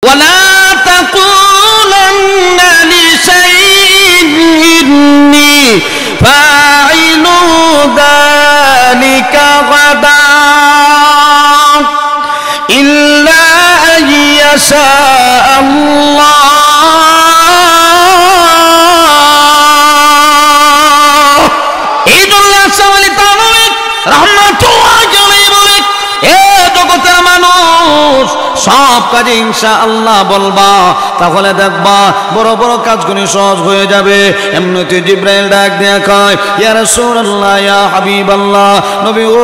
ولا تقولن لشيء إني فاعل ذلك غدا إلا أن يشاء الله সব কাজে ইনশাআল্লাহ বলবা, তাহলে দেখবা বড় বড় কাজগুলো সহজ হয়ে যাবে। এমনিতে জিবরাইল ডাক দেয়া কয়, ইয়া রাসূলুল্লাহ, ইয়া হাবিবাল্লাহ, নবী ও,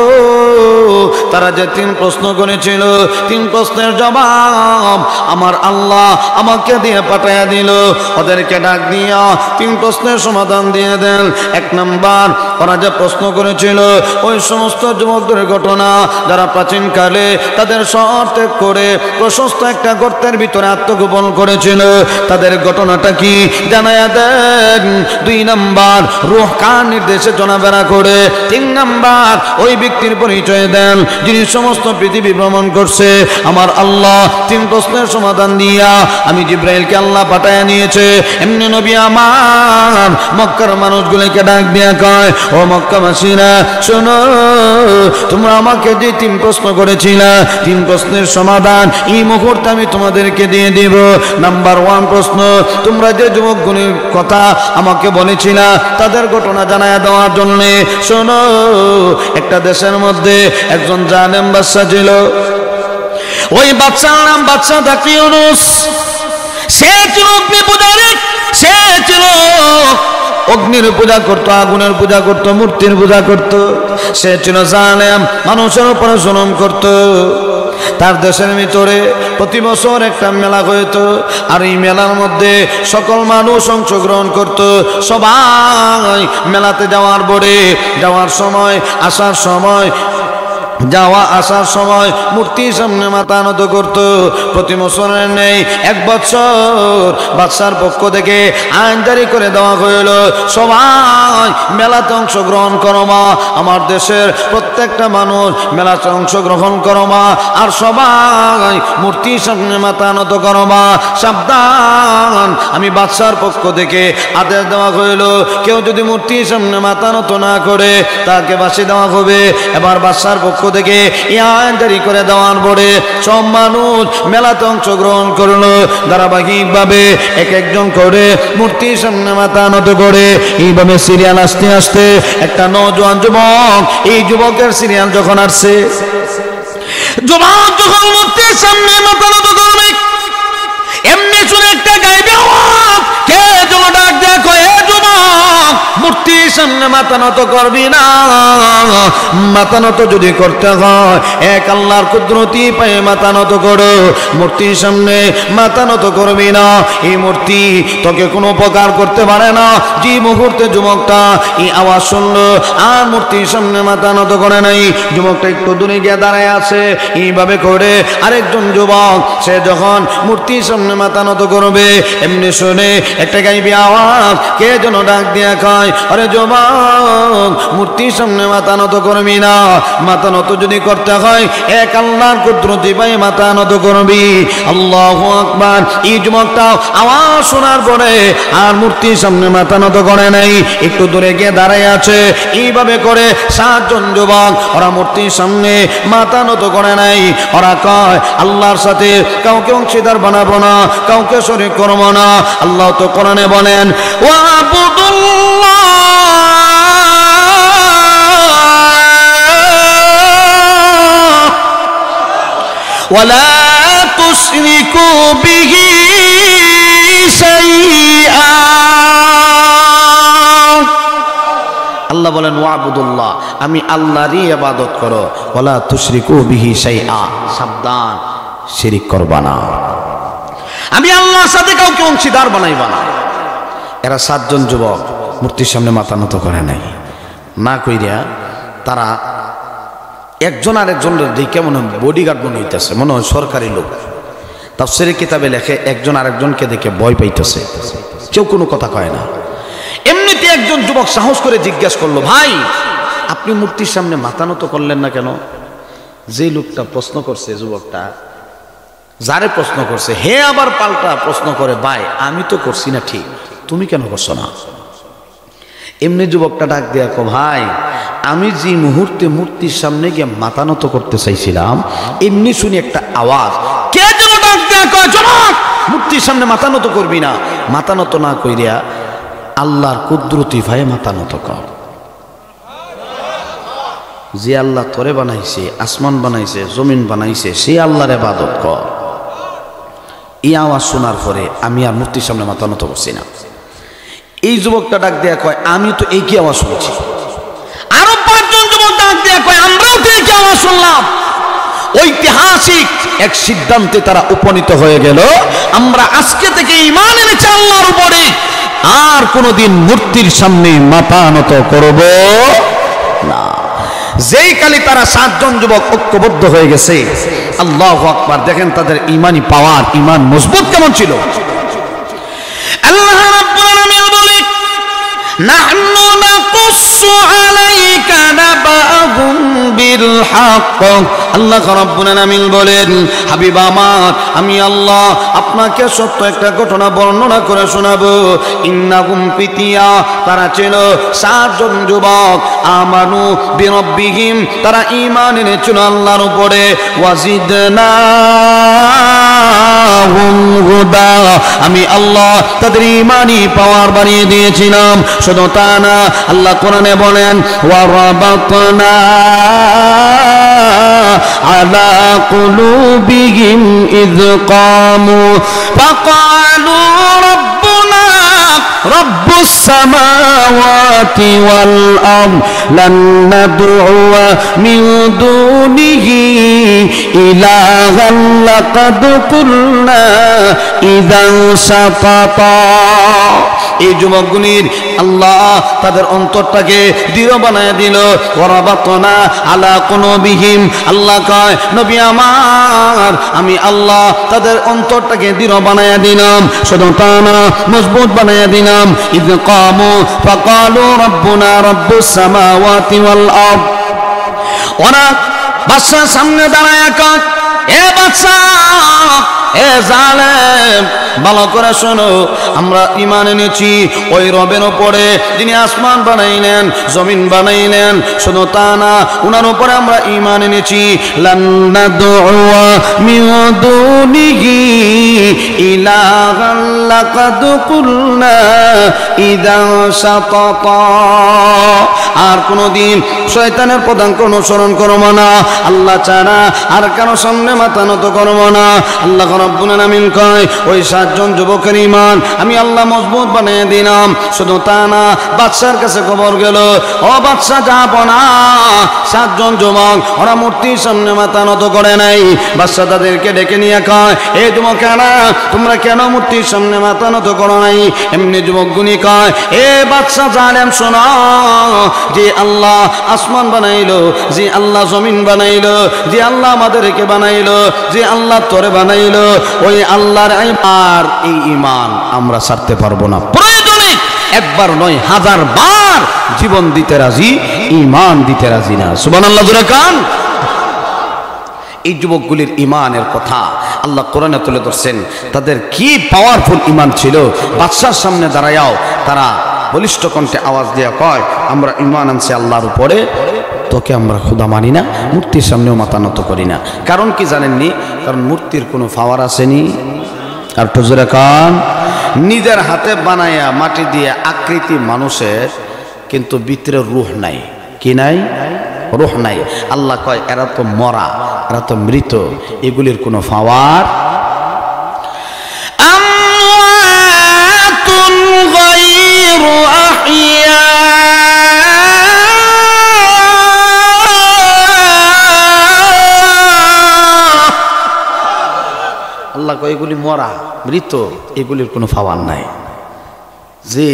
তারা যে 3 প্রশ্ন করেছিল, 3 প্রশ্নের জবাব আমার আল্লাহ আমাকে দিয়ে পাঠায়া দিল। ওদেরকে ডাক দিয়া 3 প্রশ্নের সমাধান দিয়ে দেন। 1 নাম্বার, ওরা যে প্রশ্ন করেছিল ওই সমস্ত যুবকদের ঘটনা যারা প্রাচীনকালে তাদের শহর ত্যাগ করে প্রশস্ত একটা গর্তের ভিতরে আত্মগোপন করেছিল, তাদের ঘটনাটা কি জানায়া দেন। 2 নাম্বার, রূহ কার নির্দেশে চলাফেরা করে। 3 নাম্বার, ওই ব্যক্তির পরিচয় দেন যিনি সমস্ত পৃথিবী ভ্রমণ করছে। আমার আল্লাহ 3 প্রশ্নের সমাধান দিয়া আমি জিবরাইলকে আল্লাহ পাঠায়া নিয়েছে। এমনি নবী আমার মক্কার মানুষগুলোকে ডাক দিয়া কয়, ও মক্কাবাসীরা শোনো, তোমরা আমাকে যে 3 প্রশ্ন করেছিলা, 3 প্রশ্নের সমাধান এই মুহূর্তে আমি তোমাদেরকে দিয়ে দিব। নাম্বার 1 প্রশ্ন, তোমরা যে যুবকগুলির কথা আমাকে বলেছিলা তাদের ঘটনা জানায়া দেওয়ার জন্য। শোনো, একটা দেশের মধ্যে একজন জালেম বাদশা ছিল। ওই বাদশার নাম বাদশা দাকিউনুস। সে ছিল অগ্নি পূজারী, সে ছিল অগ্নির পূজা করত, আগুনের পূজা করত, মূর্তির পূজা করত। সে ছিল জালেম, মানুষের উপরে জুলুম করত। তার দেশের ভিতরে প্রতি বছর একটা মেলা হইত, আর এই মেলার মধ্যে সকল মানুষ অংশগ্রহণ করত। সবাই মেলাতে যাওয়ার পরে যাওয়ার সময় আসার সময় যাওয়া আসার সময় মূর্তির সামনে মাথা নত করত। প্রতি বছরের নেই 1 বছর বাদশার পক্ষ থেকে আইন জারি করে দেওয়া হইল, সবাই মেলাতে অংশগ্রহণ করো মা, আমার দেশের প্রত্যেকটা মানুষ মেলাতে অংশগ্রহণ করো মা, আর সবাই মূর্তির সামনে মাথা নত করো মা। সাবধান, আমি বাদশার পক্ষ থেকে আদেশ দেওয়া হইল, কেউ যদি মূর্তির সামনে মাথা নত না করে তাকে ফাঁসি দেওয়া হবে। এবার বাদশার পক্ষ থেকে আইন জারি করে দেওয়ার পরে সব মানুষ মেলাতে অংশগ্রহণ করলো। ধারাবাহিকভাবে এক একজন করে মূর্তির সামনে মাথা নত করে এইভাবে সিরিয়াল আসতে আসতে একটা নওজোয়ান যুবক, এই যুবকের সিরিয়াল যখন আসছে, যুবক যখন মূর্তির সামনে মাথা নত করবে, এমনি শুনে একটা গাইবে আওয়াজ, কে যেন ডাক দেয়া কয়, হে যুবক, মূর্তির সামনে মাথা নত করবি না। মাথা নত যদি করতে হয় এক আল্লাহর কুদরতি পায়ে মাথা নত করো, মূর্তির সামনে মাথা নত করবি না। এই মূর্তি তোকে কোনো উপকার করতে পারে না। যে মুহূর্তে যুবকটা এই আওয়াজ শুনলো আর মূর্তির সামনে মাথা নত করে নাই, যুবকটা একটু দূরে গিয়ে দাঁড়ায় আছে। এইভাবে করে আরেকজন যুবক সে যখন মূর্তির সামনে মাথা নত করবে, এমনি শুনে একটা গাইবি আওয়াজ, কে যেন ডাক দিয়া কয়, আরে যুবক, মূর্তির সামনে মাথা নত করবি না। মাথা নত যদি করতে হয় এক আল্লাহর কুদরতি পায়ে মাথা নত করবি। আল্লাহু আকবার। এই যুবকটা আওয়াজ শোনার পরে আর মূর্তির সামনে মাথা নত করে নাই, একটু দূরে গিয়ে দাঁড়ায় আছে। এইভাবে করে 7 জন যুবক, ওরা মূর্তির সামনে মাথা নত করে নাই। ওরা কয়, আল্লাহর সাথে কাউকে অংশীদার বানাবো না, কাউকে শরীক করবো না। আল্লাহ তো কোরআনে বলেন, ওয়াবুদুল্লাহ ওয়ালা তুশরিকু বিহি শাইআ। আল্লাহ বলেন, ওয়াবুদুল্লাহ, আমি আল্লাহরই ইবাদত করো, ওয়ালা তুশরিকু বিহি শাইআ, সাবধান, শিরিক করবা না, আমি আল্লাহর সাথে কাউকে অংশীদার বানাইবা না। এরা 7 জন যুবক মূর্তির সামনে মাথা নত করে নাই। না কইরা তারা একজন আরেকজনের দেখে মনে হয় বডিগার্ড মনে হইতেছে, মনে হয় সরকারি লোক। তাফসীরের কিতাবে লেখে একজন আরেকজনকে দেখে ভয় পাইতেছে, কেউ কোনো কথা কয় না। এমনিতে একজন যুবক সাহস করে জিজ্ঞাসা করলো, ভাই আপনি মূর্তির সামনে মাথা নত করলেন না কেন? যে লোকটা প্রশ্ন করছে, যুবকটা, যারে প্রশ্ন করছে হে আবার পাল্টা প্রশ্ন করে, ভাই আমি তো করছি না ঠিক, তুমি কেন করছো না? এমনি যুবকটা ডাক দিয়া কো, ভাই আমি যে মুহূর্তে মূর্তির সামনে গিয়ে মাথা নত করতে চাইছিলাম, এমনি শুনি একটা আওয়াজ, কে যেন ডাক দিয়া কয়, জনক মূর্তির সামনে মাথা নত করবি না। মাথা নত না কইরা আল্লাহর কুদরতি ভাই মাথা নত কর। যে আল্লাহ তোরে বানাইছে, আসমান বানাইছে, জমিন বানাইছে, সে আল্লাহর ইবাদত কর। এই আওয়াজ শোনার পরে আমি আর মূর্তির সামনে মাথা নত করছি না। এই যুবকটা ডাক দেয়া কয়, আমি তো এই কি আওয়াজ শুনছি। আরো 5 জন যুবক ডাক দেয়া কয়, আমরাও তো এই কি আওয়াজ শুনলাম। ঐতিহাসিক এক সিদ্ধান্তে তারা উপনীত হয়ে গেল, আমরা আজকে থেকে ঈমান এনেছি আল্লাহর উপরে, আর কোনোদিন মূর্তির সামনে মাথা নত করব না। যেই কালে তারা 7 জন যুবক ঐক্যবদ্ধ হয়ে গেছে, আল্লাহু আকবার, দেখেন তাদের ঈমানি পাওয়ার, ঈমান মজবুত কেমন ছিল। আল্লাহ রাব্বুল আলামিন বলে, নাহনু নাকুসসু আলাইকা নাবাহুম বিল হক। আল্লাহ রাব্বুল আলামিন বলেন, হাবিব আমার, আমি আল্লাহ আপনাকে সত্য একটা ঘটনা বর্ণনা করে শোনাবো। ইন্নাহুম ফিতিয়া, তারা ছিল 7 জন যুবক, আমানু বিরব্বিহিম, তারা ঈমান এনেছিল আল্লাহর উপরে, ওয়াজিদনাহুম হুদা, আমি আল্লাহ তাদের ঈমানি পাওয়ার বাড়িয়ে দিয়েছিলাম। শুধু তা না, আল্লাহ কোরআনে বলেন, ওয়ারাবাতনা আলা কুলুবিহিম ইয কামু ফাকালু রাব্বুনা রাব্বুস সামাওয়াতি ওয়াল আরদ লান নাদউয়া মিন দুনিহি ইলাহান লাকাদ কুলনা ইযান শাতাতা। এই যুবকগুলির আল্লাহ তাদের অন্তরটাকে দৃঢ় বানায় দিল। ওয়ারাবাতনা আলা কুলুবিহিম, আল্লাহ কয়, নবী আমার, আমি আল্লাহ তাদের অন্তরটাকে দৃঢ় বানায় দিলাম। শুধু তা না, মজবুত বানায় দিলাম। ইয কামু ফাকালু রাব্বুনা রাব্বুস সামাওয়াতি ওয়াল আরদ। ওরা বাদশার সামনে দাঁড়ায় কয়, এ বাদশা, এ জালেম, ভালো করে শোনো, আমরা ঈমান এনেছি ওই রবের উপরে যিনি আসমান বানাইলেন, জমিন বানাইলেন। শুধু তা না, উনার উপরে আমরা ঈমান এনেছি। লান নাদউয়া মিন দুনিহি ইলাহান লাকাদ কুলনা ইযান শাতাতা, আর কোনদিন শয়তানের পদাঙ্ক অনুসরণ করব না, আল্লাহ ছাড়া আর কারো সামনে মাথা নত করব না। আল্লাহ রাব্বুল আলামিন কয়, ওই 7 জন যুবকের ঈমান আমি আল্লাহ মজবুত বানিয়ে দিলাম। শুধু তা না, বাদশার কাছে খবর গেল, ও বাদশা, যাব না, 7 জন যুবক ওরা মূর্তির সামনে মাথা নত করে নাই। বাদশা তাদেরকে ডেকে নিয়ে কয়, এই যুবকেরা, তোমরা কেন মূর্তির সামনে মাথা নত করো নাই? এমনি যুবকগুলি কয়, এ বাদশা জালেম, শোনো, যে আল্লাহ আসমান বানাইলো, যে আল্লাহ জমিন বানাইলো, যে আল্লাহ আমাদেরকে বানাইলো, যে আল্লাহ তোরে বানাইলো, ওই আল্লাহর আর এই ঈমান আমরা ছাড়তে পারবো না। প্রয়োজনে একবার নয়, 1000 বার জীবন দিতে রাজি, ঈমান দিতে রাজি না। সুবহানাল্লাহ, জোরে কান। এই যুবকগুলির ঈমানের কথা আল্লাহ কোরআনে তুলে ধরছেন, তাদের কি পাওয়ারফুল ঈমান ছিল। বাদশার সামনে দাঁড়ায়াও তারা বলিষ্ঠ কণ্ঠে আওয়াজ দিয়ে কয়, আমরা ঈমান আনছি আল্লাহর উপরে, তোকে আমরা খোদা মানি না, মূর্তির সামনেও মাথা নত করি না। কারণ কি জানেননি? কারণ মূর্তির কোনো পাওয়ার আসেনি। আর টজরে কান, নিজের হাতে বানায়া মাটি দিয়ে আকৃতি মানুষের, কিন্তু ভিতরে রূহ নাই। কি নাই? রূহ নাই। আল্লাহ কয়, এরা তো মরা, এরা তো মৃত, এগুলির কোনো পাওয়ার। আমওয়াতুন গায়রু আহইয়া, আল্লাহ কয় এগুলি মরা, মৃত, এগুলির কোনো পাওয়ার নাই। যে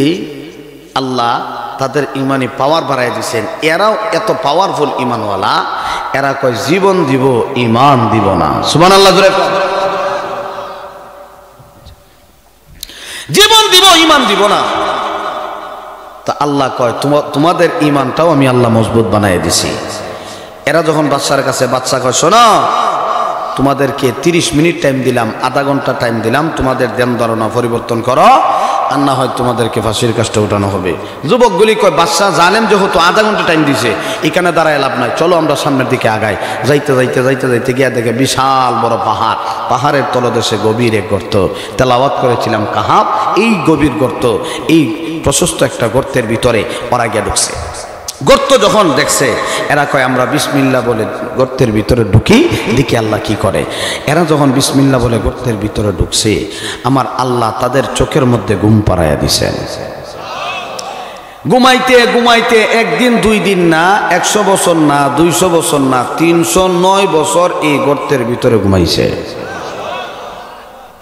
আল্লাহ তাদের ইমানি পাওয়ার বাড়াই দিয়েছেন, এরাও এত পাওয়ারফুল ইমানওয়ালা, এরা কয় জীবন দিব, ইমান দিব না। সুবহানাল্লাহ, জোরে জীবন দিব, ইমান দিব না। তা আল্লাহ কয়, তোমাদের ইমানটাও আমি আল্লাহ মজবুত বানাই দিছি। এরা যখন বাদশার কাছে, বাদশা কয়, শোনো, তোমাদেরকে 30 মিনিট টাইম দিলাম, আধা ঘন্টা টাইম দিলাম, তোমাদের ধ্যান ধারণা পরিবর্তন করো, আর না হয় তোমাদেরকে ফাঁসির কাজটা উঠানো হবে। যুবকগুলি কয় বাদশাহ জালেম যেহেতু আধা ঘন্টা টাইম দিছে, এখানে দাঁড়ায় লাভ নাই, চলো আমরা সামনের দিকে আগাই। যাইতে যাইতে যাইতে যাইতে গিয়া দেখে বিশাল বড় পাহাড়, পাহাড়ের তলদেশে গভীর এক গর্ত। তেলাওয়াত করেছিলাম কাহাব, এই গভীর গর্ত, এই প্রশস্ত একটা গর্তের ভিতরে ওরা গিয়া ঢুকছে। গর্ত যখন দেখছে এরা কয় আমরা বিসমিল্লাহ বলে গর্তের ভিতরে ঢুকি, দেখি আল্লাহ কি করে। এরা যখন বিসমিল্লাহ বলে গর্তের ভিতরে ঢুকছে, আমার আল্লাহ তাদের চোখের মধ্যে ঘুম পাড়াইয়া দিছেন। ঘুমাইতে ঘুমাইতে একদিন 2 দিন না, 100 বছর না, 200 বছর না, 309 বছর এই গর্তের ভিতরে ঘুমাইছে।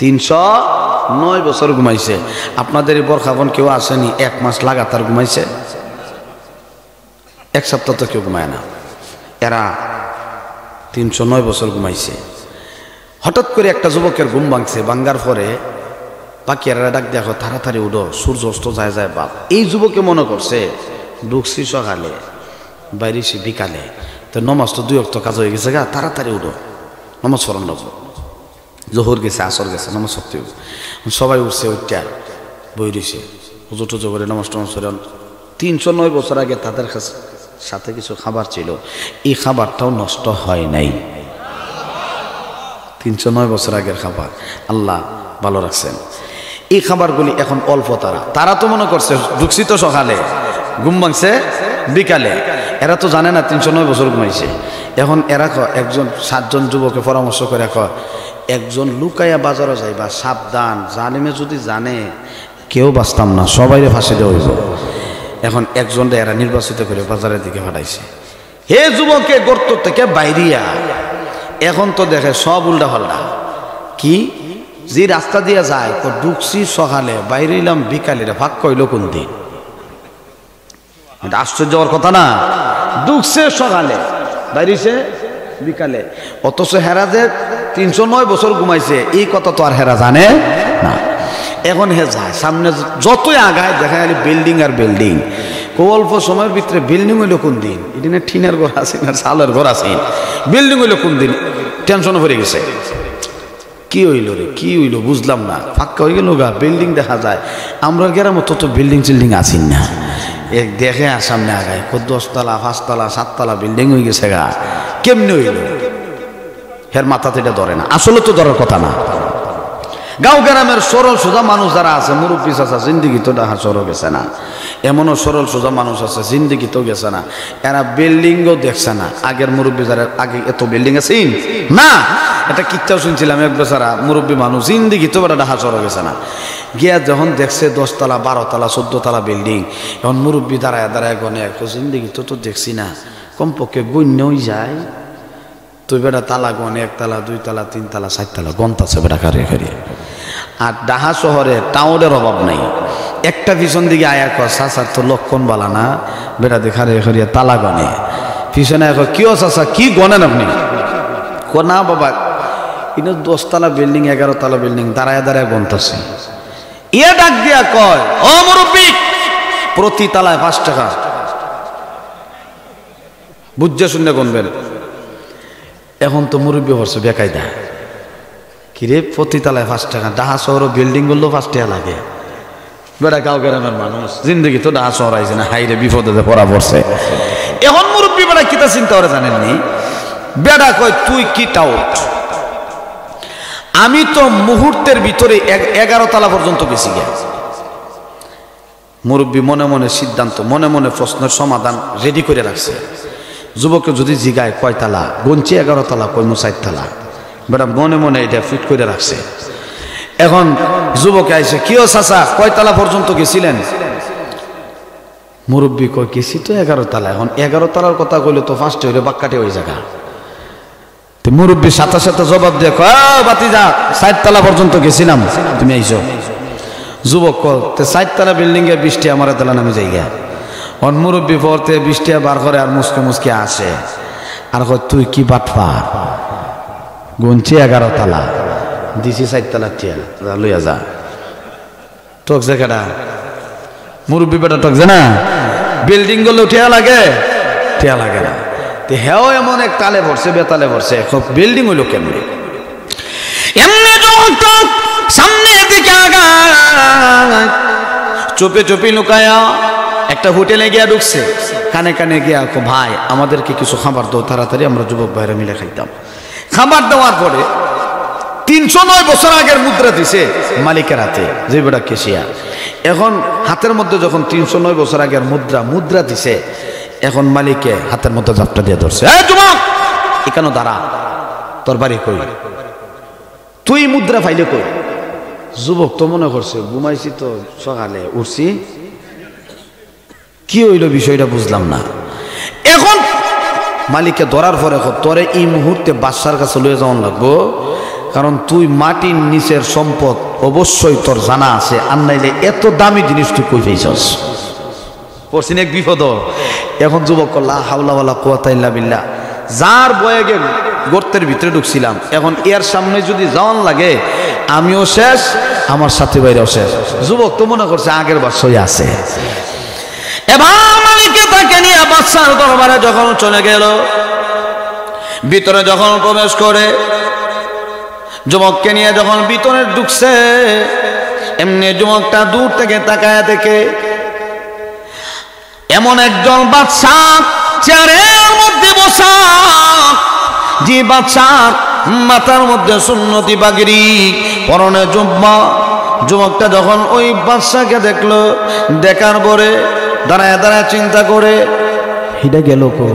309 বছর ঘুমাইছে। আপনাদের এই বরখাবন কেউ আসেনি 1 মাস লাগাতার ঘুমাইছে? 1 সপ্তাহ তো কেউ ঘুমায় না। এরা 309 বছর ঘুমাইছে। হঠাৎ করে একটা যুবকের ঘুম ভাঙছে, ভাঙ্গার পরে বাকি এরা ডাক দেখো তাড়াতাড়ি উঠো, সূর্য অস্ত যায় যায় বাপ। এই যুবকে মনে করছে ঢুকছি সকালে, বাইরেছি বিকালে, তো নমাজ তো 2 ওয়াক্ত কাজ হয়ে গেছে গা, তাড়াতাড়ি উঠো, নমাজ পড়ান লাগবো। জোহর গেছে, আসর গেছে, নমাজ পড়তে সবাই উঠছে, উঠটা বই রয়েছে, হুজুর টুজো করে নমাজ টমাজ করে। 309 বছর আগে তাদের সাথে কিছু খাবার ছিল, এই খাবারটাও নষ্ট হয় নাই। 309 বছর আগের খাবার আল্লাহ ভালো রাখছেন। এই খাবারগুলি এখন অল্প। তারা তো মনে করছে ঢুকছি তো সকালে, ঘুম ভাঙছে বিকালে, এরা তো জানে না 309 বছর ঘুমাইছে। এখন এরা একজন 7 জন যুবকে পরামর্শ করে একজন লুকাইয়া বাজারে যাইবা, সাবধান, জালিমে যদি জানে কেউ বাঁচতাম না, সবাইরে ফাঁসি দেওয়া হইব। এখন একজনটা এরা নির্বাচিত করে বাজারের দিকে পাঠাইছে। হে যুবকে গর্ত থেকে বাইরিয়া, এখন তো দেখে সব উল্টা পাল্টা। কি যে রাস্তা দিয়ে যায় তো ঢুকছি সকালে, বাইরে এলাম বিকালে, ভাগ কইল কোন দিন? এটা আশ্চর্য হওয়ার কথা না। ঢুকছে সকালে, বাইরেছে বিকালে, অথচ হেরাজে 309 বছর ঘুমাইছে, এই কথা তো আর হেরা জানে না। এখন হে যায় সামনে, যতই আগায় দেখা গেল বিল্ডিং আর বিল্ডিং। অল্প সময়ের ভিতরে বিল্ডিং হইল কোন দিন? এটি না টিনের ঘর আছে না চালের ঘর আছে, বিল্ডিং হইল কোন দিন? টেনশনে পড়ে গেছে, কি হইল রে, কি হইল বুঝলাম না, ফাঁকা হয়ে গেল গা, বিল্ডিং দেখা যায়। আমরা গ্রামে তো বিল্ডিং চিল্ডিং আছি না, এক দেখে আর সামনে আগায় 10 তলা 5 তলা 7 তলা বিল্ডিং হয়ে গেছে গা। কেমনি হইল? হের মাথাতে এটা ধরে না, আসলে তো ধরার কথা না। গাঁও গ্রামের সরল সোজা মানুষ যারা আছে, মুরব্বী চাচা, জিন্দিগি তো দেখা সরল গেছে না। এমনও সরল সোজা মানুষ আছে জিন্দিগি তো গেছে না, এরা বিল্ডিংও দেখছে না। আগের মুরব্বী যারা আগে এত বিল্ডিং আছে না, এটা কিচ্ছাও শুনছিলাম, এক বেচারা মুরব্বী মানুষ জিন্দিগি তো দেখা সরল গেছে না। গিয়া যখন দেখছে 10 তলা 12 তলা 14 তলা বিল্ডিং, এখন মুরব্বী দাঁড়ায় দাঁড়ায় গনে জিন্দিগি তো দেখছি না, কমপক্ষে গণ্যই যায়। তুই বেটা তালা গন, 1 তলা 2 তলা 3 তলা 4 তলা গন্তাছে বেটা কারে কারে। আর ডাহা শহরে টাউনের অভাব নাই। একটা পিছন দিকে আয়া কর চাচার তো লক্ষণ বালা না, বেটা দেখারে করিয়া তালা গনে। পিছনে কিও চাচা কি গনেন আপনি? না বাবা, কিন্তু 10 তলা বিল্ডিং 11 তলা বিল্ডিং দাঁড়ায় দাঁড়ায় গন্তাছে। ইয়ে ডাক দিয়া কয়, ও মুরব্বী, প্রতি তালায় 5 টাকা, বুঝছে শুনে গনবেন। এখন তো মুরব্বী হচ্ছে বেকায়দা, কিরে প্রতি তালায় 5 টাকা? ডাহা শহর বিল্ডিং গুলো 5 টাকা লাগে। বেটা গাঁও গ্রামের মানুষ জিন্দগি তো ডাহা শহর আইছে না, হাইরে বিপদে পড়া পড়ছে। এখন মুরব্বী বেটা কিতা চিন্তা করে জানেননি? বেটা কয় তুই কি টাউট, আমি তো মুহূর্তের ভিতরে 11 তলা পর্যন্ত গেছি গে। মুরব্বী মনে মনে সিদ্ধান্ত, মনে মনে প্রশ্নের সমাধান রেডি করে রাখছে। যুবককে যদি জিগায় কয় তালা, গঞ্চি 11 তলা, কই 4 তলা, বেটা মনে মনে এটা ফিট করে রাখছে। এখন যুবকে আইসে, কিও চাচা কয় তালা পর্যন্ত গেছিলেন? মুরব্বী কয় গেছি তো 11 তলা। এখন 11 তলার কথা কইলে তো ফার্স্টে হইলে বাক্কাটে ওই জায়গা। মুরব্বী সাথে সাথে জবাব দিয়ে কয়, বাতিজা 4 তলা পর্যন্ত গেছিলাম, তুমি আইসো। যুবক কয় 4 তলা বিল্ডিং এ 20 টাকা আমার তালা নামে যাইগা। অন মুরব্বী পড়তে 20 টাকা বার করে আর মুসকে মুসকে আসে, আর কয় তুই কি বাটপার, গুনছি 11 তলা, দিছি 4 তলা টিয়া, লইয়া যা। টকছে কেডা? মুরব্বী বেটা টকছে না, বিল্ডিং গুলো টিয়া লাগে, টিয়া লাগে না। হেও এমন এক তালে পড়ছে, বেতালে পড়ছে, বিল্ডিং হইলো কেমনি? এমনি যুবকটা সামনের দিকে আগায়, চুপে চুপি লুকায়া একটা হোটেলে গিয়া ঢুকছে। কানে কানে গিয়া ভাই আমাদেরকে কিছু খাবার দাও তাড়াতাড়ি, আমরা যুবক ভাইরা মিলে খাইতাম। খাবার দেওয়ার পরে 309 বছর আগের মুদ্রা দিছে মালিকের হাতে, যে বেটা কেশিয়া। এখন হাতের মধ্যে যখন 309 বছর আগের মুদ্রা দিছে, এখন মালিকে হাতের মধ্যে জাপটা দিয়ে ধরছে। এই যুবক, এখানে দাঁড়া, তোর বাড়ি কই, তুই মুদ্রা ফাইলে কই? যুবক তো মনে করছে ঘুমাইছি তো, সকালে উঠছি, কি হইল বিষয়টা বুঝলাম না। এখন মালিককে ধরার পরে তোরে এই মুহূর্তে বাদশার কাছে লয়ে যাওয়ান লাগবো, কারণ তুই মাটির নিচের সম্পদ অবশ্যই তোর জানা আছে, আর নাইলে এত দামি জিনিস তুই কই পেয়েছস। পড়ছিন এক বিপদ। এখন যুবক লা হাওলা ওয়ালা কুওয়াতা ইল্লা বিল্লাহ, যার বয়ে গে গর্তের ভিতরে ঢুকছিলাম, এখন এর সামনে যদি যাওয়ান লাগে আমিও শেষ, আমার সাথী ভাইরাও শেষ। যুবক তো মনে করছে আগের বছরই আছে। এবার মালিকে তাকে নিয়ে বাদশার দরবারে যখন চলে গেল, ভিতরে যখন প্রবেশ করে, যুবককে নিয়ে যখন ভিতরে ঢুকছে, এমনি যুবকটা দূর থেকে তাকায় দেখে এমন একজন বাদশা চেয়ারের মধ্যে বসা, যে বাদশার মাথার মধ্যে সুন্নতি পাগড়ি, পরনে জুব্বা। যুবকটা যখন ওই বাদশাকে দেখলো, দেখার পরে দাঁড়ায় দাঁড়ায় চিন্তা করে, হিডা গেল কই,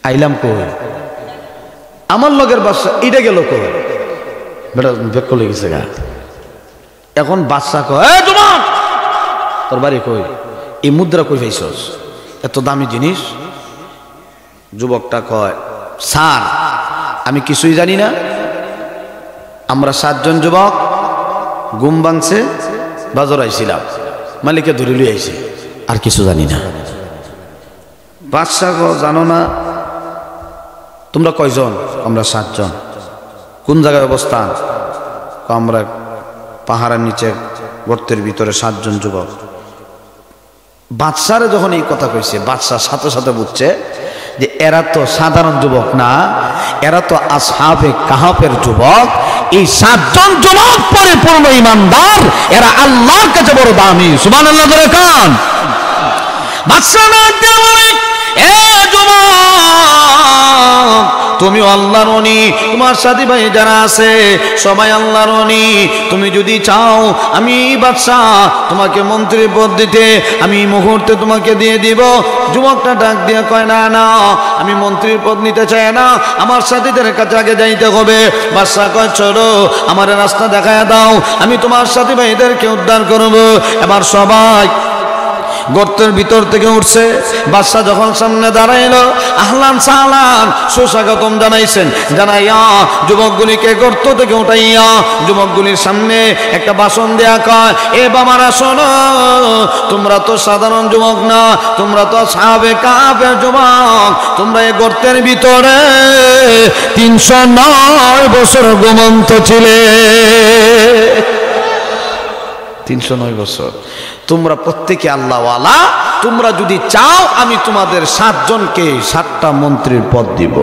আইলাম কই, আমার লগের বাদশা এটা গেল কই, বেটা বেক করে গেছে গা। এখন বাদশা কয়, এই যুবক, তোর বাড়ি কই, এই মুদ্রা কই পাইছস, এত দামি জিনিস? যুবকটা কয়, স্যার আমি কিছুই জানি না, আমরা 7 জন যুবক ঘুম ভাঙছে, বাজার আইছিলাম, মালিকে ধরে লই আইছে, আর কিছু জানি না। বাদশা কয়, জানো না? তোমরা কয়জন? আমরা 7 জন। কোন জায়গায় অবস্থান? আমরা পাহাড়ের নিচে গর্তের ভিতরে 7 জন যুবক। বাদশারে যখন এই কথা কইছে, বাদশা সাথে সাথে বুঝছে যে এরা তো সাধারণ যুবক না, এরা তো আসহাবে কাহাফের যুবক। এই 7 জন যুবক পরিপূর্ণ ইমানদার, এরা আল্লাহর কাছে বড় দামি। সুবহানাল্লাহ ধরে কান। বাদশা না বলে, এ যুবক, তুমি আল্লাহর ওলি, তোমার সাথী ভাই যারা আছে সবাই আল্লাহর ওলি। তুমি যদি চাও আমি বাদশাহ তোমাকে মন্ত্রী পদ দিতে, আমি মুহূর্তে তোমাকে দিয়ে দিব। যুবকটা ডাক দিয়ে কয়, না না, আমি মন্ত্রীর পদ নিতে চাই না, আমার সাথীদের কাছে আগে যাইতে হবে। বাদশাহ কয়, চলো আমার রাস্তা দেখায় দাও, আমি তোমার সাথী ভাইদেরকে উদ্ধার করব। এবার সবাই গর্তের ভিতর থেকে উঠছে। বাদশাহ যখন সামনে দাঁড়াইলো, আহলান সাহলান সুস্বাগতম জানাইছেন, জানাইয়া যুবকগুলিকে গর্ত থেকে উঠাইয়া যুবকগুলির সামনে একটা ভাষণ দেয়া কয়, এ বাবারা শোনো, তোমরা তো সাধারণ যুবক না, তোমরা তো আসহাবে কাহাফের যুবক। তোমরা এই গর্তের ভিতরে 309 বছর ঘুমন্ত ছিলে। 309 বছর। তোমরা প্রত্যেকে আল্লাহওয়ালা, তোমরা যদি চাও আমি তোমাদের 7 জনকে 7টা মন্ত্রীর পদ দিব।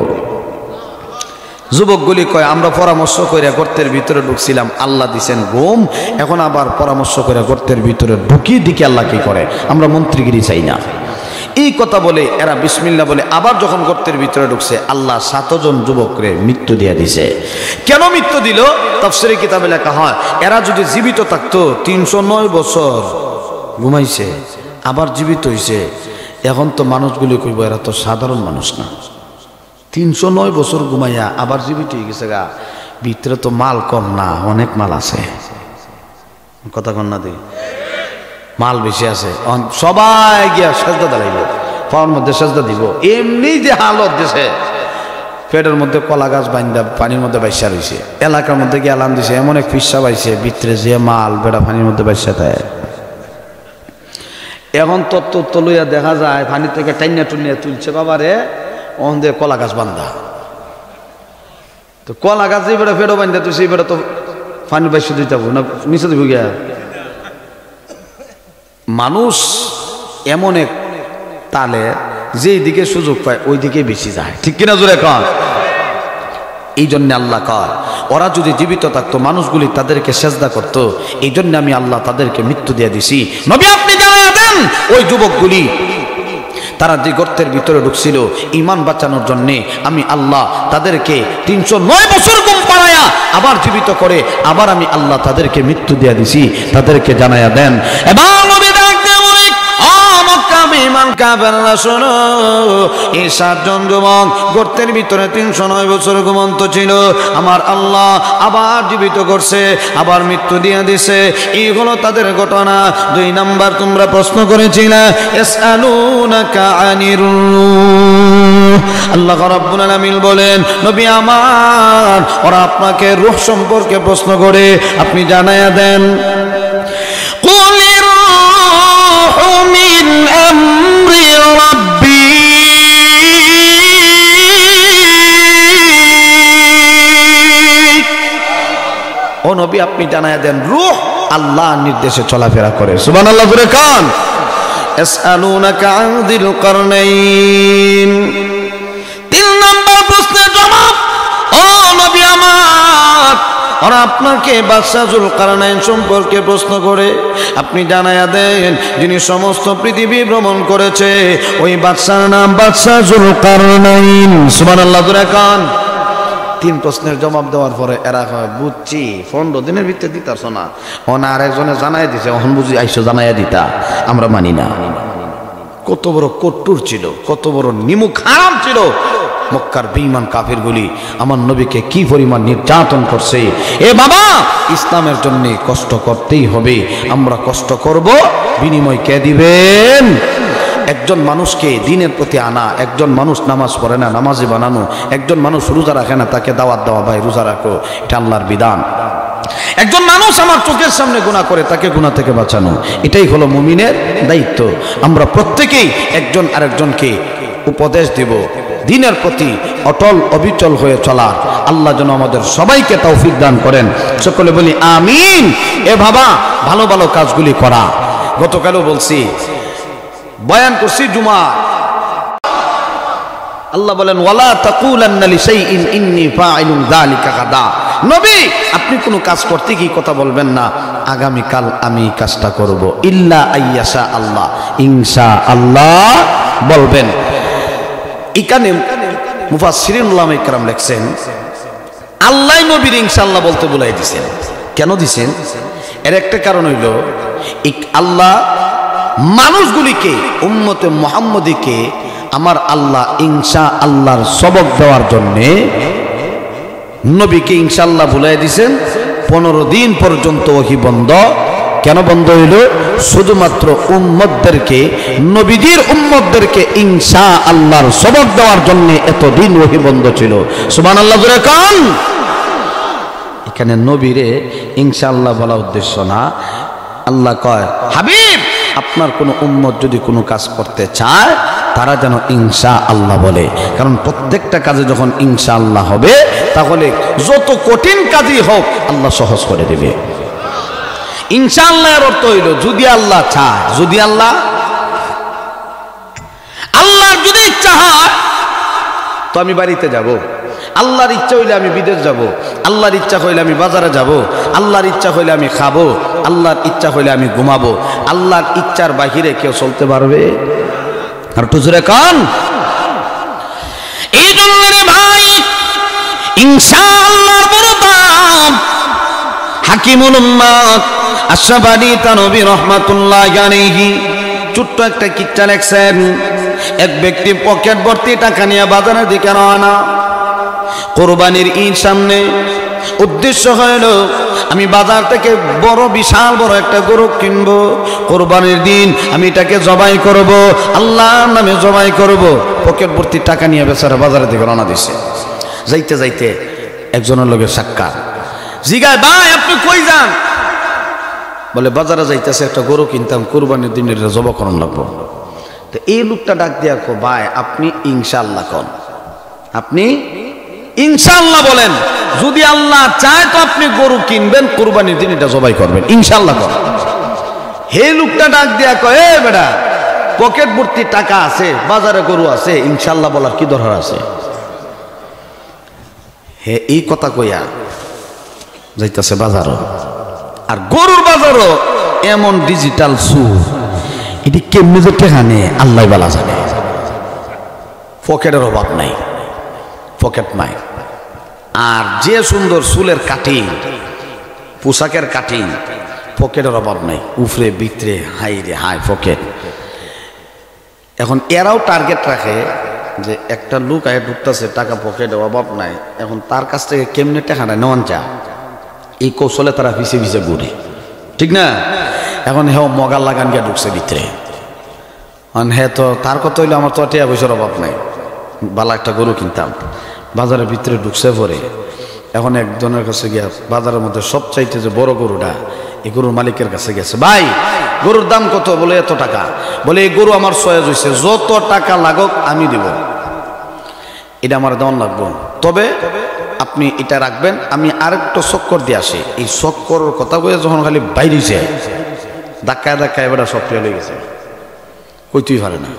যুবকগুলি কয়, আমরা পরামর্শ করে গর্তের ভিতরে ঢুকছিলাম, আল্লাহ দিছেন ঘুম, এখন আবার পরামর্শ করে গর্তের ভিতরে ঢুকিয়ে দিকে আল্লাহ কি করে, আমরা মন্ত্রীগিরি চাই না। এই কথা বলে এরা বিসমিল্লাহ বলে আবার যখন গর্তের ভিতরে ঢুকছে, আল্লাহ 7 জন যুবকরে মৃত্যু দিয়ে দিছে। কেন মৃত্যু দিল? তাফসীরে কিতাবে লেখা হয়, এরা যদি জীবিত থাকতো, 309 বছর ঘুমাইছে, আবার জীবিত হইছে, এখন তো মানুষগুলি কইব এরা তো সাধারণ মানুষ না। 309 বছর ঘুমাইয়া আবার জীবিত হয়ে গেছে গা, ভিতরে তো মাল কম না, অনেক মাল আছে। কথা কন না, দিই মাল বেশি আছে। সবাই গিয়া সেজদা দাঁড়াইব, পাওয়ার মধ্যে সেজদা দিব। এমনি যে হালত দিছে, পেটের মধ্যে কলা গাছ বাইন্দা পানির মধ্যে বাইসা রয়েছে, এলাকার মধ্যে গিয়ে আলাম দিছে, এমন এক ফিসা বাইছে, ভিতরে যে মাল বেড়া পানির মধ্যে বাইসা দেয়। এখন তত্ত্ব লইয়া দেখা যায় পানি থেকে টাইনা টুনিয়া তুলছে বাবারে, ওদের কলা গাছ বান্ধা। তো কলা গাছ যে বেড়া ফেরো বান্ধা তুই সেই বেড়া তো পানি বাইসা দিতে হবে না, মিশে দিব গিয়া। মানুষ এমন এক তালে যেই দিকে সুযোগ পায় ওই দিকে বেশি যায়, ঠিক কিনা জোরে কন? এই জন্য আল্লাহ কয় ওরা যদি জীবিত থাকতো মানুষগুলি তাদেরকে সেজদা করত, এই জন্য আমি আল্লাহ তাদেরকে মৃত্যু দিয়ে দিছি। নবী আপনি জানায়া দেন ওই যুবকগুলি তারা যে গর্তের ভিতরে ঢুকছিল ঈমান বাঁচানোর জন্যে আমি আল্লাহ তাদেরকে 309 বছর ঘুম পাড়ায়া আবার জীবিত করে আবার আমি আল্লাহ তাদেরকে মৃত্যু দিয়ে দিছি, তাদেরকে জানায়া দেন। এবার নবী ডাকতে বলে ও মক্কা বেঈমান কাফেররা শোনো, এই 7 জন যুবক গর্তের ভিতরে 309 বছর ঘুমন্ত ছিল, আমার আল্লাহ আবার জীবিত করছে, আবার মৃত্যু দিয়ে দিছে। এই হলো তাদের ঘটনা। 2 নাম্বার তোমরা প্রশ্ন করেছিলে ইয়াসআলুনাকা আনির রূহ, আল্লাহ রাব্বুল আলামিন বলেন নবী আমার ওরা আপনাকে রূহ সম্পর্কে প্রশ্ন করে, আপনি জানায়া দেন কুলির রূহু মিন আমরি রাব্বি, ও নবী আপনি জানায়া দেন রূহ আল্লাহর নির্দেশে চলাফেরা করে। সুবহানাল্লাহ জোরে কান। ইয়াসআলুনাকা আন যিল কারনাইন, 3 নম্বর প্রশ্নের জবাব ও নবী আমার ওরা আপনাকে বাদশা যুলকারনাইন সম্পর্কে প্রশ্ন করে, আপনি জানায়া দেন যিনি সমস্ত পৃথিবী ভ্রমণ করেছে ওই বাদশার নাম বাদশা যুলকারনাইন। সুবহানাল্লাহ জোরে কান। 3 প্রশ্নের জবাব দেওয়ার পরে এরা হয় বুঝছি 15 দিনের ভিতরে দিতাছ না, আর একজনে জানাই দিছে অহন বুঝি আইসো জানাইয়া দিতা, আমরা মানি না। কত বড় কট্টুর ছিল, কত বড় নিমুখ হারাম ছিল মক্কার বেঈমান কাফিরগুলি, আমার নবীকে কি পরিমাণ নির্যাতন করছে। এ বাবা ইসলামের জন্য কষ্ট করতেই হবে, আমরা কষ্ট করব, বিনিময় কে দিবেন? একজন মানুষকে দিনের প্রতি আনা, একজন মানুষ নামাজ পড়ে না নামাজি বানানো, একজন মানুষ রোজা রাখে না তাকে দাওয়াত দেওয়া, ভাই রোজা রাখো, এটা আল্লাহর বিধান। একজন মানুষ আমার চোখের সামনে গুনাহ করে তাকে গুনাহ থেকে বাঁচানো, এটাই হলো মুমিনের দায়িত্ব। আমরা প্রত্যেকেই একজন আরেকজনকে উপদেশ দেব দিনের প্রতি অটল অবিচল হয়ে চলার। আল্লাহ যেন আমাদের সবাইকে তৌফিক দান করেন, সকলে বলি আমিন। এ বাবা ভালো ভালো কাজগুলি করা, গতকালও বলছি, বয়ান করছি জুমা, আল্লাহ বলেন ওয়ালা তাকুলান্না লিশাইইন ইন্নী ফাইলুন যালিকা গাদা, নবী আপনি কোনো কাজ করতে কি কথা বলবেন না আগামীকাল আমি কাজটা করব, ইল্লা আইয়াশা আল্লাহ, ইনশাআল্লাহ বলবেন। এখানে মুফাসসিরিন উলামা ইকরাম লেখছেন আল্লাহ নবীর ইনশাআল্লাহ বলতে বলাই দিয়েছেন। কেন দিয়েছেন? এর একটা কারণ হইল আল্লাহ মানুষগুলিকে উম্মতে মুহাম্মদীকে আমার আল্লাহ ইনশাআল্লাহর সবক দেওয়ার জন্যে নবীকে ইনশাআল্লাহ বুলাই দিয়েছেন। 15 দিন পর্যন্ত ওহী বন্ধ। কেন বন্ধ হইল? শুধুমাত্র উম্মতদেরকে, নবীজির উম্মতদেরকে ইনশাআল্লাহর সবক দেওয়ার জন্য এতদিন ওহী বন্ধ ছিল। সুবহানাল্লাহ জোরে কান। এখানে নবীরে ইনশাআল্লাহ বলা উদ্দেশ্য না, আল্লাহ কয় হাবিব আপনার কোনো উম্মত যদি কোনো কাজ করতে চায় তারা যেন ইনশাআল্লাহ বলে, কারণ প্রত্যেকটা কাজে যখন ইনশাআল্লাহ হবে তাহলে যত কঠিন কাজই হোক আল্লাহ সহজ করে দেবে। ইনশাআল্লাহ এর অর্থ হইল যদি আল্লাহ চায়, যদি আল্লাহর যদি ইচ্ছা হয় তো আমি বাড়িতে যাব, আল্লাহর ইচ্ছা হইলে আমি বিদেশ যাব, আল্লাহর ইচ্ছা হইলে আমি বাজারে যাব, আল্লাহর ইচ্ছা হইলে আমি খাবো, আল্লাহর ইচ্ছা হইলে আমি ঘুমাবো। আল্লাহর ইচ্ছার বাহিরে কেউ চলতে পারবে? আর টুজুরে কান। এই জন্য রে ভাই ইনশাআল্লাহর বড় দাম। হাকিমুল উম্মাত আশরাফ আলী থানভী রাহমাতুল্লাহি আলাইহি ছোট্ট একটা কিচ্ছা লেখছেন। এক ব্যক্তি পকেট ভর্তি টাকা নিয়ে বাজারের দিকে রওনা। কোরবানির ঈদ সামনে, উদ্দেশ্য হইল আমি বাজার থেকে বড় বিশাল বড় একটা গরু কিনবো, কোরবানির দিন আমি এটাকে জবাই করব, আল্লাহর নামে জবাই করব। পকেট ভর্তি টাকা নিয়ে বেচারা বাজারের দিকে রওনা দিছে। যাইতে যাইতে একজনের লগে সাক্ষাৎ। জিগায় ভাই আপনি কই যান? বলে বাজারে যাইতেছে, একটা গরু কিনতাম, কোরবানির দিন এটা জবাই করন লাগবো। তো এই লোকটা ডাক দিয়া কো ভাই আপনি ইনশাআল্লাহ কোন, আপনি ইনশাআল্লাহ বলেন, যদি আল্লাহ চায় তো আপনি গরু কিনবেন, কুরবানির দিন এটা জবাই করবেন, ইনশাআল্লাহ কর। হে লোকটা ডাক দিয়া কয় এ বেটা পকেট ভর্তি টাকা আছে, বাজারে গরু আছে, ইনশাআল্লাহ বলার কি দরকার আছে? হে এই কথা কইয়া যাইতেছে বাজারও। আর গরুর বাজারও এমন ডিজিটাল সুর, এটি কেমনি যে টেহানে আল্লাহ বালা জানে। পকেটের অভাব নাই, পকেট নাই। আর যে সুন্দর চুলের কাটিং, পোশাকের কাটিং, পকেটের অভাব নাই, উফরে ভিতরে হাই রে হাই পকেট। এখন এরাও টার্গেট রাখে যে একটা লোক আগে ঢুকতেছে, টাকা পকেটে অভাব নাই, এখন তার কাছ থেকে কেমনে টাকা নেয় নেওয়ান চা, এই কৌশলে তারা পিছিয়ে পিছিয়ে ঘুরে, ঠিক না? এখন হেও মগাল লাগান গিয়ে ঢুকছে ভিতরে। হ্যাঁ, তো তার কথা হইলো আমার তো টিয়া পয়সার অভাব নাই, বালা একটা গরু কিনতাম, বাজারের ভিতরে ঢুকছে পরে। এখন একজনের কাছে গিয়া বাজারের মধ্যে সবচাইতে যে বড় গরুটা, এই গরুর মালিকের কাছে গেছে, ভাই গরুর দাম কত? বলে এত টাকা। বলে এই গরু আমার সয়েজ হয়েছে, যত টাকা লাগুক আমি দিব, এটা আমার দাম লাগবো, তবে আপনি এটা রাখবেন, আমি আরেকটা চক্কর দিয়ে আসি। এই চক্করের কথা বলে যখন খালি বাইরে যায়, ধাক্কায় ধাক্কায় এবার সব পেয়ে লেগে গেছে, কইতেই পারে না।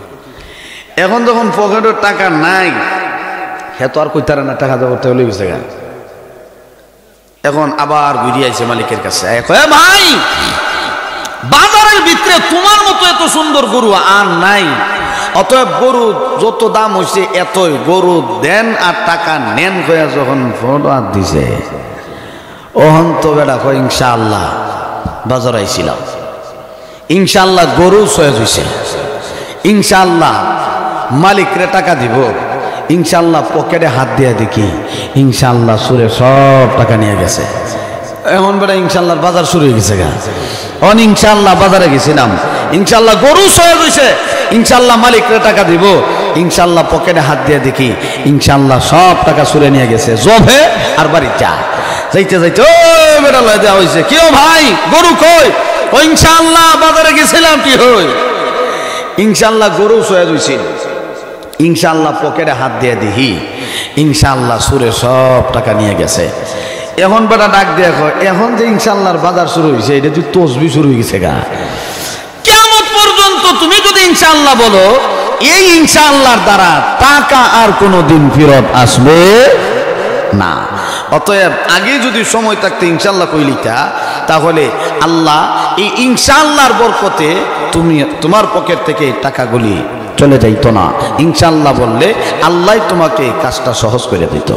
এখন যখন পকেটের টাকা নাই, হ্যাঁ তো আর কইতারে না, টাকা দেওয়া লেগে গেছে। এখন আবার ঘুরিয়ে আইছে মালিকের কাছে, ভাই বাজারের ভিতরে তোমার মতো এত সুন্দর গরু আর নাই, অতএব গরু যত দাম হয়েছে এতই, গরু দেন আর টাকা নেন কয়া যখন ফোন দিছে, ওহন তো বেটা কয় ইনশাআল্লাহ বাজার আইছিলাম, ইনশাআল্লাহ গরু সয়েজ হয়েছে, ইনশাআল্লাহ মালিকরে টাকা দিব, ইনশাআল্লাহ পকেটে হাত দিয়ে দেখি ইনশাআল্লাহ সুরে সব টাকা নিয়ে গেছে। এখন বেটা ইনশাআল্লাহ বাজার শুরু হয়ে গেছে গা। অন ইনশাআল্লাহ বাজারে গেছিলাম, ইনশাআল্লাহ গরু সয়েজ হয়েছে, ইনশাআল্লাহ মালিকরে টাকা দিব, ইনশাআল্লাহ পকেটে হাত দিয়ে দেখি ইনশাআল্লাহ সব টাকা সুরে নিয়ে গেছে। জবে আর বাড়ি যা যাইতে যাইতে ও বেটা লয় দেওয়া হয়েছে, কেউ ভাই গরু কই? ও ইনশাআল্লাহ বাজারে গেছিলাম, কি হই? ইনশাআল্লাহ গরু সয়েজ হয়েছে, ইনশাআল্লাহ পকেটে হাত দিয়ে দেখি ইনশাআল্লাহ সুরে সব টাকা নিয়ে গেছে। এখন বেটা ডাক দিয়ে কয়, এখন যে ইনশাআল্লাহর বাজার শুরু হয়েছে, এটা তুই তসবি শুরু হয়ে গেছে গা। কিয়ামত পর্যন্ত তুমি যদি ইনশাআল্লাহ বলো, এই ইনশাআল্লাহর দ্বারা টাকা আর কোনোদিন ফেরত আসবে না। অতএব আগে যদি সময় থাকতে ইনশাআল্লাহ কইলিতা, তাহলে আল্লাহ এই ইনশাআল্লাহর বরকতে তুমি তোমার পকেট থেকে টাকাগুলি চলে যাইতো না। ইনশাআল্লাহ বললে আল্লাহ তোমাকে কাজটা সহজ করে দিত।